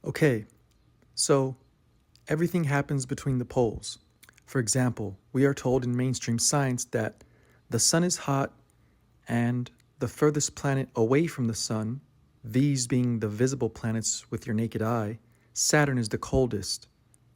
Okay, so everything happens between the poles. For example, we are told in mainstream science that the sun is hot and the furthest planet away from the sun, these being the visible planets with your naked eye, Saturn is the coldest.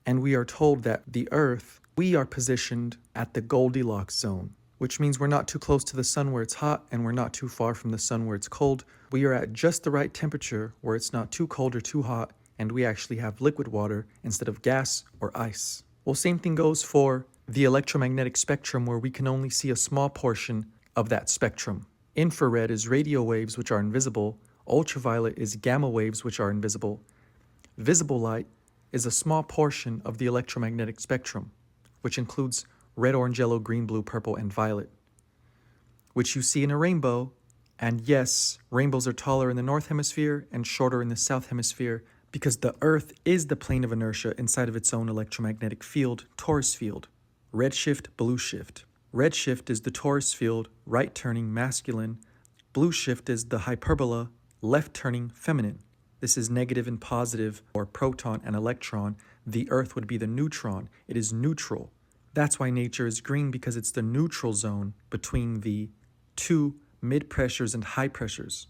And we are told that the Earth, we are positioned at the Goldilocks zone, which means we're not too close to the sun where it's hot and we're not too far from the sun where it's cold. We are at just the right temperature where it's not too cold or too hot, and we actually have liquid water instead of gas or ice. Well, same thing goes for the electromagnetic spectrum, where we can only see a small portion of that spectrum. Infrared is radio waves, which are invisible. Ultraviolet is gamma waves, which are invisible. Visible light is a small portion of the electromagnetic spectrum, which includes red, orange, yellow, green, blue, purple, and violet, which you see in a rainbow. And yes, rainbows are taller in the north hemisphere and shorter in the south hemisphere because the Earth is the plane of inertia inside of its own electromagnetic field, torus field. Redshift, blue shift. Redshift is the torus field, right turning, masculine. Blue shift is the hyperbola, left turning, feminine. This is negative and positive, or proton and electron. The Earth would be the neutron. It is neutral. That's why nature is green, because it's the neutral zone between the two mid pressures and high pressures.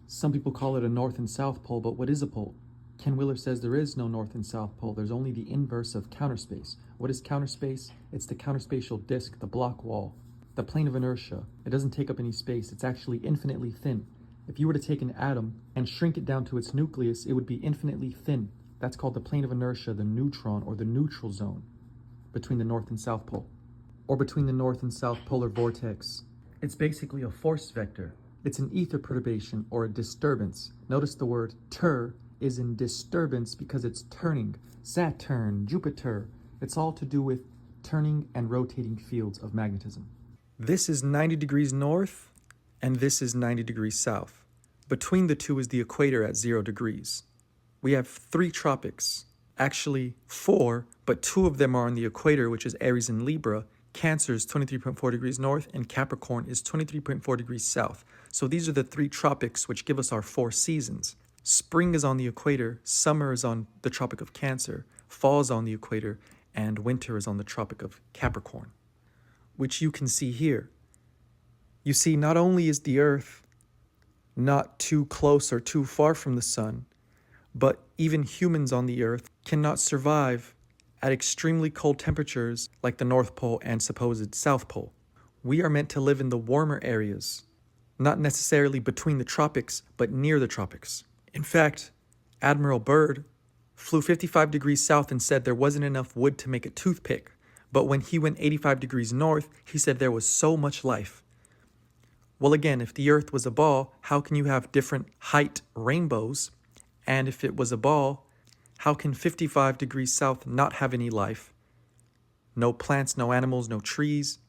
Some people call it a north and south pole, but what is a pole? Ken Willer says there is no north and south pole. There's only the inverse of counter space. What is counter space? It's the counterspatial disk, the block wall, the plane of inertia. It doesn't take up any space. It's actually infinitely thin. If you were to take an atom and shrink it down to its nucleus, it would be infinitely thin. That's called the plane of inertia, the neutron, or the neutral zone between the north and south pole, or between the north and south polar vortex. It's basically a force vector. It's an ether perturbation or a disturbance. Notice the word ter is in disturbance because it's turning. Saturn, Jupiter, it's all to do with turning and rotating fields of magnetism. This is 90 degrees north and this is 90 degrees south. Between the two is the equator at 0 degrees. We have 3 tropics, actually 4, but 2 of them are on the equator, which is Aries and Libra. Cancer is 23.4 degrees north and Capricorn is 23.4 degrees south. So these are the 3 tropics which give us our 4 seasons. Spring is on the equator, summer is on the Tropic of Cancer, fall is on the equator, and winter is on the Tropic of Capricorn, which you can see here. You see, not only is the Earth not too close or too far from the sun, but even humans on the Earth cannot survive at extremely cold temperatures like the North Pole and supposed South Pole. We are meant to live in the warmer areas, not necessarily between the tropics, but near the tropics. In fact, Admiral Byrd flew 55 degrees south and said there wasn't enough wood to make a toothpick. But when he went 85 degrees north, he said there was so much life. Well, again, if the Earth was a ball, how can you have different height rainbows? And if it was a ball, how can 55 degrees south not have any life? No plants, no animals, no trees.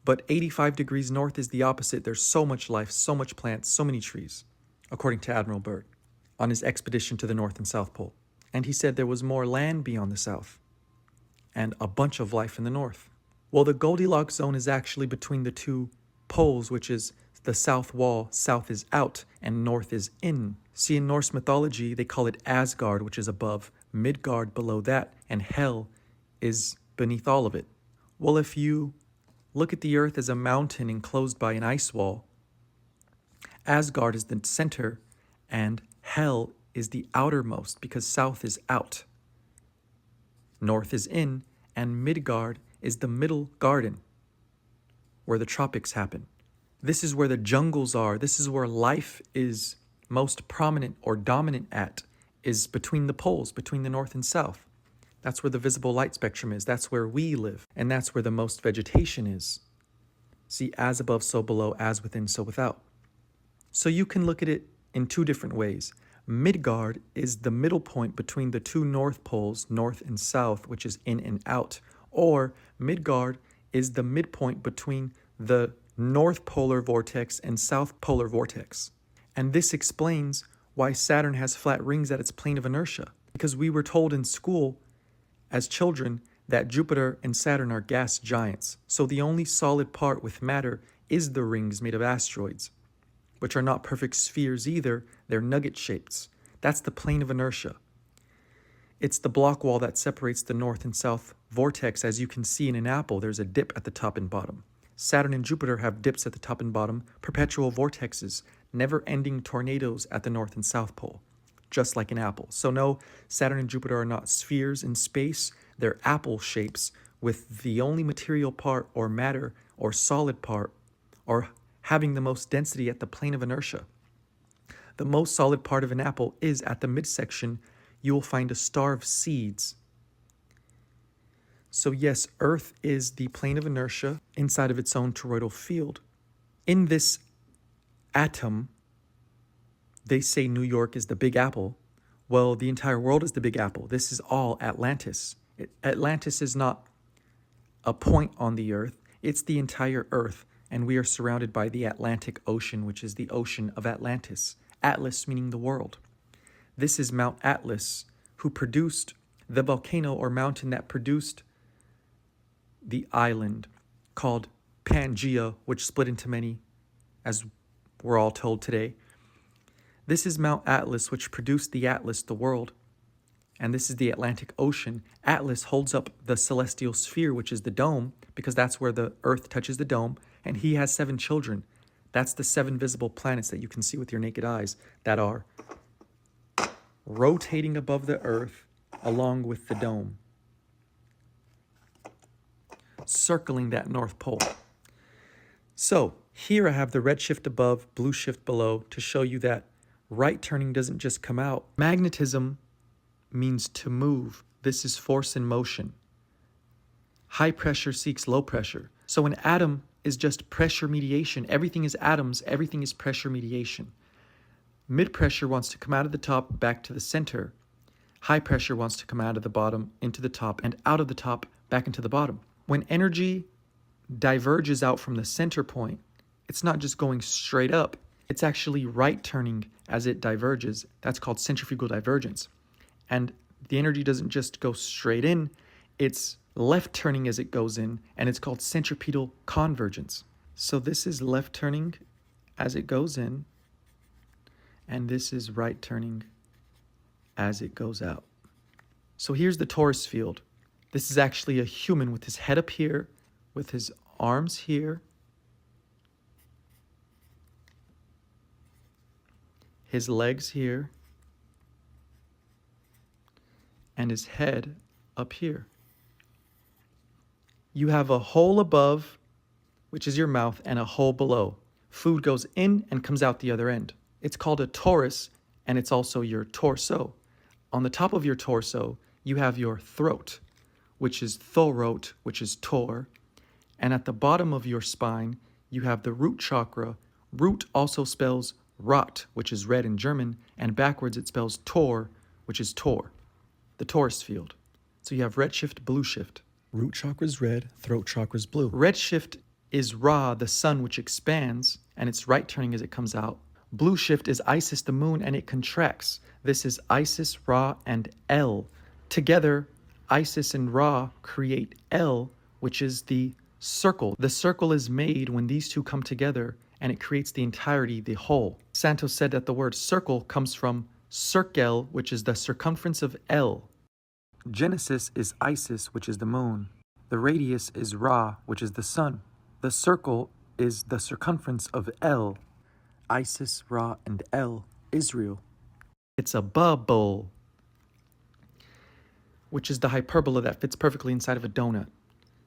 But 85 degrees north is the opposite. There's so much life, so much plants, so many trees, according to Admiral Byrd, on his expedition to the North and South Pole. And he said there was more land beyond the south and a bunch of life in the north. Well, the Goldilocks zone is actually between the 2 poles, which is the south wall. South is out and north is in. See, in Norse mythology, they call it Asgard, which is above, Midgard below that, and Hel is beneath all of it. Well, if you look at the Earth as a mountain enclosed by an ice wall, Asgard is the center and Hel is the outermost, because south is out, north is in, and Midgard is the middle garden where the tropics happen. This is where the jungles are. This is where life is most prominent or dominant at, is between the poles, between the north and south. That's where the visible light spectrum is. That's where we live, and that's where the most vegetation is. See, as above, so below, as within, so without. So you can look at it in 2 different ways. Midgard is the middle point between the 2 north poles, north and south, which is in and out. Or Midgard is the midpoint between the north polar vortex and south polar vortex. And this explains why Saturn has flat rings at its plane of inertia. Because we were told in school as children that Jupiter and Saturn are gas giants. So the only solid part with matter is the rings made of asteroids, which are not perfect spheres either. They're nugget shapes. That's the plane of inertia. It's the block wall that separates the north and south vortex. As you can see in an apple, there's a dip at the top and bottom. Saturn and Jupiter have dips at the top and bottom, perpetual vortexes, never-ending tornadoes at the north and south pole, just like an apple. So no, Saturn and Jupiter are not spheres in space. They're apple shapes with the only material part or matter or solid part or having the most density at the plane of inertia. The most solid part of an apple is at the midsection. You will find a star of seeds. So yes, Earth is the plane of inertia inside of its own toroidal field. In this atom, they say New York is the Big Apple. Well, the entire world is the Big Apple. This is all Atlantis. Atlantis is not a point on the Earth. It's the entire Earth, and we are surrounded by the Atlantic Ocean, which is the ocean of Atlantis. Atlas meaning the world. This is Mount Atlas, who produced the volcano or mountain that produced the island called Pangaea, which split into many, as we're all told today. This is Mount Atlas, which produced the Atlas, the world. And this is the Atlantic Ocean. Atlas holds up the celestial sphere, which is the dome, because that's where the Earth touches the dome. And he has 7 children. That's the 7 visible planets that you can see with your naked eyes that are rotating above the Earth along with the dome, circling that North Pole. So here I have the red shift above, blue shift below to show you that right turning doesn't just come out. Magnetism means to move. This is force in motion. High pressure seeks low pressure. So an atom is just pressure mediation. Everything is atoms. Everything is pressure mediation. Mid pressure wants to come out of the top back to the center. High pressure wants to come out of the bottom into the top and out of the top back into the bottom. When energy diverges out from the center point, it's not just going straight up. It's actually right turning as it diverges. That's called centrifugal divergence. And the energy doesn't just go straight in, it's left turning as it goes in, and it's called centripetal convergence. So this is left turning as it goes in, and this is right turning as it goes out. So here's the torus field. This is actually a human with his head up here, with his arms here, his legs here, and his head up here. You have a hole above, which is your mouth, and a hole below. Food goes in and comes out the other end. It's called a torus, and it's also your torso. On the top of your torso, you have your throat, which is thoroat, which is tor. And at the bottom of your spine, you have the root chakra. Root also spells rot, which is red in German, and backwards it spells tor, which is tor, the torus field. So you have red shift, blue shift. Root chakra is red, throat chakra is blue. Red shift is Ra, the sun, which expands, and it's right turning as it comes out. Blue shift is Isis, the moon, and it contracts. This is Isis, Ra, and El. Together, Isis and Ra create El, which is the circle. The circle is made when these two come together, and it creates the entirety, the whole. Santos said that the word circle comes from cirkel, which is the circumference of El. Genesis is Isis, which is the moon. The radius is Ra, which is the sun. The circle is the circumference of El. Isis, Ra, and El, Israel. It's a bubble, which is the hyperbola that fits perfectly inside of a donut.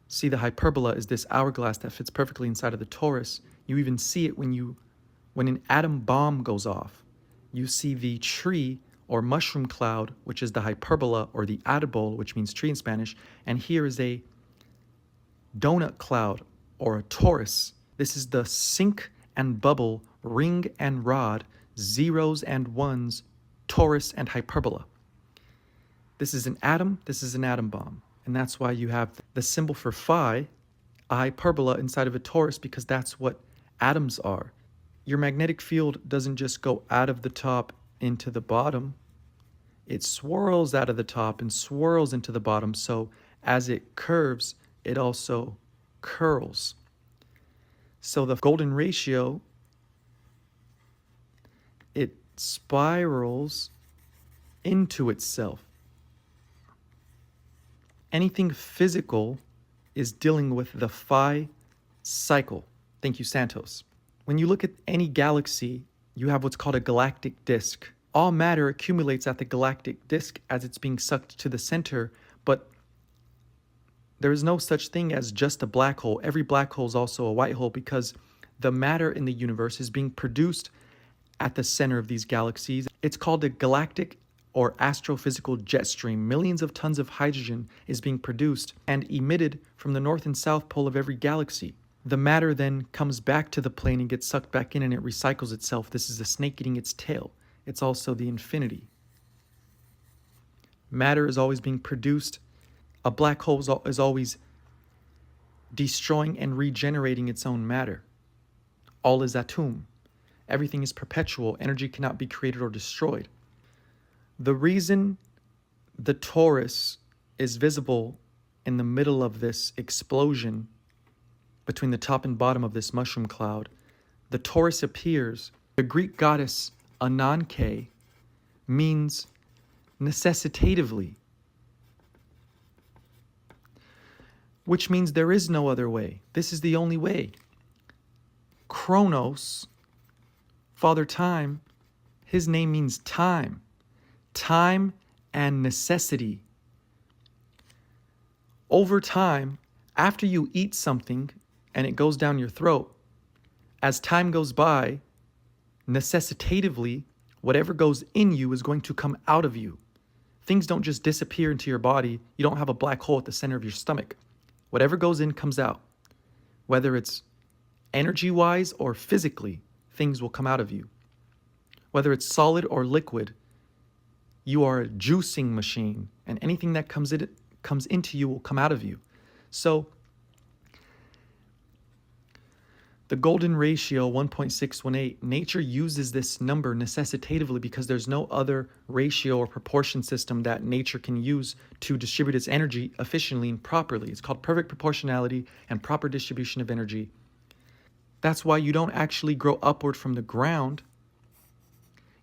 See, the hyperbola is this hourglass that fits perfectly inside of the torus. You even see it when an atom bomb goes off. You see the tree or mushroom cloud, which is the hyperbola, or the árbol, which means tree in Spanish. And here is a donut cloud or a torus. This is the sink and bubble, ring and rod, zeros and ones, torus and hyperbola. This is an atom, this is an atom bomb. And that's why you have the symbol for phi, a hyperbola inside of a torus, because that's what atoms are. Your magnetic field doesn't just go out of the top into the bottom. It swirls out of the top and swirls into the bottom. So as it curves, it also curls. So the golden ratio, it spirals into itself. Anything physical is dealing with the phi cycle. Thank you, Santos. When you look at any galaxy, you have what's called a galactic disk. All matter accumulates at the galactic disk as it's being sucked to the center, but there is no such thing as just a black hole. Every black hole is also a white hole because the matter in the universe is being produced at the center of these galaxies. It's called a galactic or astrophysical jet stream. Millions of tons of hydrogen is being produced and emitted from the north and south pole of every galaxy. The matter then comes back to the plane and gets sucked back in and it recycles itself. This is the snake eating its tail. It's also the infinity. Matter is always being produced. A black hole is always destroying and regenerating its own matter. All is atum. Everything is perpetual. Energy cannot be created or destroyed. The reason the torus is visible in the middle of this explosion between the top and bottom of this mushroom cloud, the torus appears. The Greek goddess Ananke means necessitatively, which means there is no other way. This is the only way. Chronos, Father Time, his name means time. Time and necessity. Over time, after you eat something and it goes down your throat, as time goes by, necessitatively, whatever goes in you is going to come out of you. Things don't just disappear into your body. You don't have a black hole at the center of your stomach. Whatever goes in comes out. Whether it's energy-wise or physically, things will come out of you. Whether it's solid or liquid, you are a juicing machine, and anything that comes into you will come out of you. So the golden ratio 1.618, nature uses this number necessitatively because there's no other ratio or proportion system that nature can use to distribute its energy efficiently and properly. It's called perfect proportionality and proper distribution of energy. That's why you don't actually grow upward from the ground.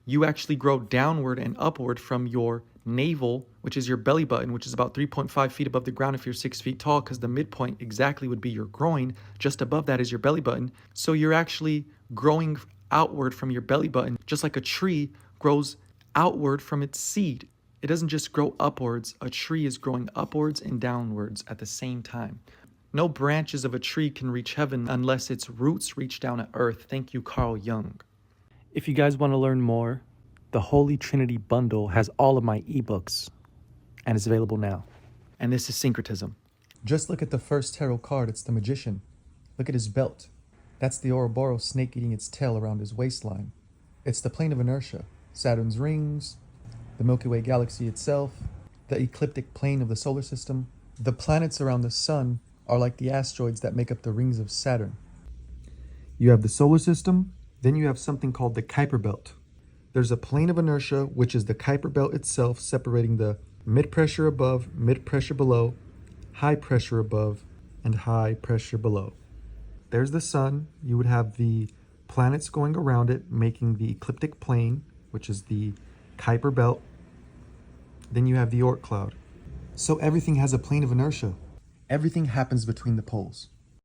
You actually grow downward and upward from your navel, which is your belly button, which is about 3.5 feet above the ground if you're 6 feet tall, because the midpoint exactly would be your groin. Just above that is your belly button. So you're actually growing outward from your belly button, just like a tree grows outward from its seed. It doesn't just grow upwards. A tree is growing upwards and downwards at the same time. No branches of a tree can reach heaven unless its roots reach down to earth. Thank you, Carl Jung. If you guys want to learn more, the Holy Trinity Bundle has all of my ebooks and is available now. And this is syncretism. Just look at the first tarot card. It's the Magician. Look at his belt. That's the Ouroboros snake eating its tail around his waistline. It's the plane of inertia, Saturn's rings, the Milky Way galaxy itself, the ecliptic plane of the solar system. The planets around the sun are like the asteroids that make up the rings of Saturn. You have the solar system, then you have something called the Kuiper Belt. There's a plane of inertia, which is the Kuiper Belt itself, separating the mid-pressure above, mid-pressure below, high pressure above, and high pressure below. There's the sun. You would have the planets going around it, making the ecliptic plane, which is the Kuiper Belt. Then you have the Oort cloud. So everything has a plane of inertia. Everything happens between the poles.